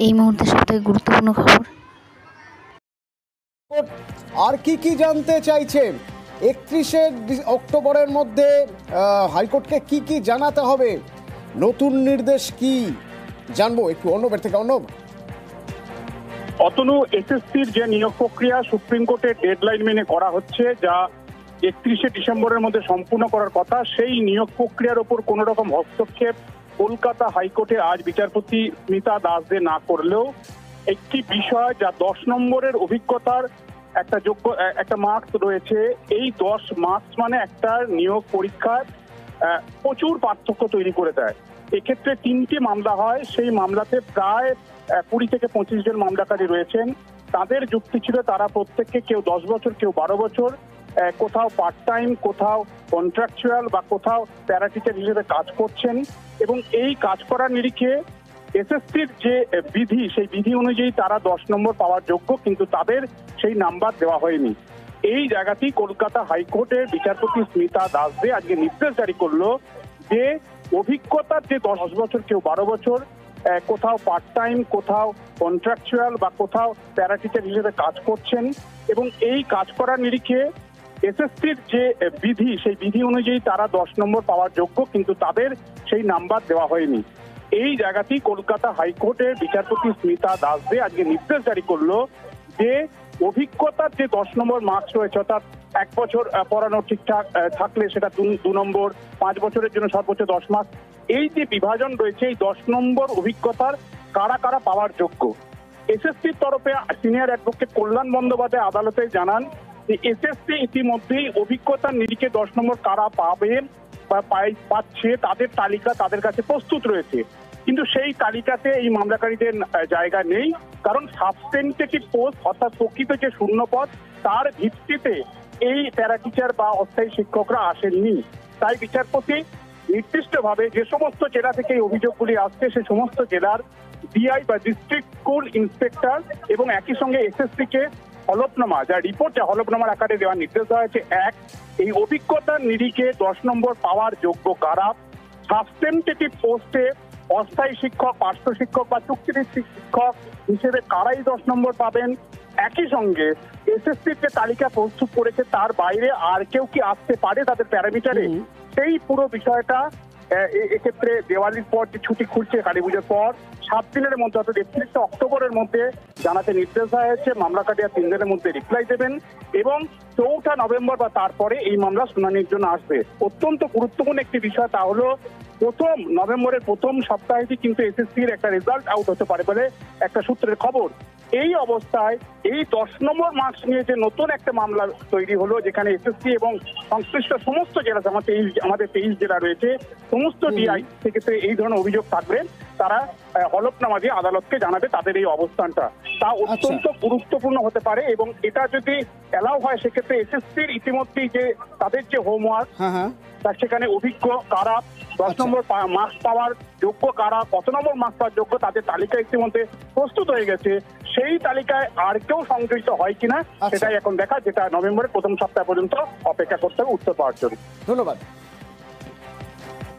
এই মুহূর্তে সবথেকে গুরুত্বপূর্ণ খবর। আর কি জানতে চাইছেন 31শে অক্টোবরের মধ্যে হাইকোর্টকে কি জানাতে হবে, নতুন নির্দেশ কি জানবো একটু অর্ণবের থেকে। অর্ণব। অতনু, এসএসসির যে নিয়োগ প্রক্রিয়া সুপ্রিম কোর্টের ডেডলাইন মেনে করা হচ্ছে, যা 31শে ডিসেম্বরের মধ্যে সম্পূর্ণ করার কথা, সেই নিয়োগ প্রক্রিয়ার ওপর কোনো রকম হস্তক্ষেপ কলকাতা হাইকোর্টে আজ বিচারপতি স্মিতা দাস দে না করলেও একটি বিষয়, যা 10 নম্বরের অভিজ্ঞতার একটা মার্কস রয়েছে, এই 10 মার্কস মানে একটা নিয়োগ পরীক্ষার প্রচুর পার্থক্য তৈরি করে দেয়। এক্ষেত্রে 3টি মামলা হয়, সেই মামলাতে প্রায় 20 থেকে 25 জন মামলাকারী রয়েছেন। তাদের যুক্তি ছিল তারা প্রত্যেককে কেউ 10 বছর, কেউ 12 বছর, কোথাও পার্ট টাইম, কোথাও কন্ট্রাকচুয়াল বা কোথাও প্যারা টিচার হিসেবে কাজ করছেন, এবং এই কাজ করার নিরিখে এসএসসির যে বিধি, সেই বিধি অনুযায়ী তারা 10 নম্বর পাওয়ার যোগ্য, কিন্তু তাদের সেই নাম্বার দেওয়া হয়নি। এই জায়গাতেই কলকাতা হাইকোর্টের বিচারপতি স্মিতা দাস দে আজকে নির্দেশ জারি করলো যে অভিজ্ঞতার যে 10 বছর, কেউ 12 বছর, কোথাও পার্ট টাইম, কোথাও কন্ট্রাকচুয়াল বা কোথাও প্যারা টিচার হিসেবে কাজ করছেন, এবং এই কাজ করার নিরিখে এসএসসির যে বিধি, সেই বিধি অনুযায়ী তারা 10 নম্বর পাওয়ার যোগ্য, কিন্তু তাদের সেই নাম্বার দেওয়া হয়নি। এই জায়গাতেই কলকাতা হাইকোর্টের বিচারপতি স্মিতা দাস দে আজকে নির্দেশ জারি করলো যে অভিজ্ঞতার যে 10 নম্বর মার্কস রয়েছে, অর্থাৎ 1 বছর পড়ানো ঠিকঠাক থাকলে সেটা 2 নম্বর, 5 বছরের জন্য সর্বোচ্চ 10 মার্কস, এই যে বিভাজন রয়েছে, এই 10 নম্বর অভিজ্ঞতার কারা কারা পাওয়ার যোগ্য। এসএসসির তরফে সিনিয়র অ্যাডভোকেট কল্যাণ বন্দ্যোপাধ্যায় আদালতে জানান যে এসএসসি ইতিমধ্যেই অভিজ্ঞতার নিরিখে 10 নম্বর কারা পাবে বা পাচ্ছে তাদের তালিকা তাদের কাছে প্রস্তুত রয়েছে, কিন্তু সেই তালিকাতে এই মামলাকারীদের জায়গা নেই, কারণ সাবস্টেন্টিভ পোস্ট অর্থাৎ প্রকৃত যে শূন্য পদ, তার ভিত্তিতে এই প্যারা টিচার বা অস্থায়ী শিক্ষকরা আসেননি। তাই বিচারপতি নির্দিষ্টভাবে যে সমস্ত জেলা থেকে এই অভিযোগগুলি আসছে, সে সমস্ত জেলার ডিআই বা ডিস্ট্রিক্ট স্কুল ইন্সপেক্টর এবং একই সঙ্গে এসএসসি কে হলফনামা, যা রিপোর্ট, যা হলফনামার আকারে দেওয়ার নির্দেশ দেওয়া হয়েছে। এই অভিজ্ঞতার নিরিখে 10 নম্বর পাওয়ার যোগ্য কারা, সাবস্টেন্টিভ পোস্টে অস্থায়ী শিক্ষক, পার্শ্ব শিক্ষক বা চুক্তিভিত্তিক শিক্ষক হিসেবে কারাই 10 নম্বর পাবেন। একই সঙ্গে এসএসসির যে তালিকা প্রস্তুত করেছে তার বাইরে আর কেউ কি আসতে পারে তাদের প্যারামিটারে, সেই পুরো বিষয়টা এক্ষেত্রে দেওয়ালির পর যে ছুটি খুলছে কালী পুজোর পর 7 দিনের মধ্যে, অর্থাৎ 31শে অক্টোবরের মধ্যে জানাতে নির্দেশ দেওয়া হয়েছে। মামলাকারীরা 3 দিনের মধ্যে রিপ্লাই দেবেন এবং 4 নভেম্বর বা তারপরে এই মামলা শুনানির জন্য আসবে। অত্যন্ত গুরুত্বপূর্ণ একটি বিষয়, তা হলো নভেম্বরের প্রথম সপ্তাহে কিন্তু এসএসসির একটা রেজাল্ট আউট হতে পারে বলে একটা সূত্রের খবর। এই অবস্থায় এই 10 নম্বর মার্কস নিয়ে যে নতুন একটা মামলা তৈরি হলো, যেখানে এসএসসি এবং সংশ্লিষ্ট সমস্ত জেলা, আমাদের 23 জেলা রয়েছে, সমস্ত ডিআই থেকে এই ধরনের অভিযোগ থাকবে, তারা হলফনামা দিয়ে আদালতকে জানাবে তাদের এই অবস্থানটা। তা অত্যন্ত গুরুত্বপূর্ণ হতে পারে, এবং এটা যদি এলাও হয় সেক্ষেত্রে এসএসসির ইতিমধ্যেই যে তাদের যে হোমওয়ার্ক, তার সেখানে অভিজ্ঞ কারা, 10 নম্বর মার্কস পাওয়ার যোগ্য কারা, কত নম্বর মার্কস পাওয়ার যোগ্য, তাদের তালিকা ইতিমধ্যে প্রস্তুত হয়ে গেছে। সেই তালিকায় আর কেউ সংযোজিত হয় কিনা সেটাই এখন দেখা, যেটা নভেম্বরের প্রথম সপ্তাহ পর্যন্ত অপেক্ষা করতে হবে উত্তর পাওয়ার জন্য। ধন্যবাদ।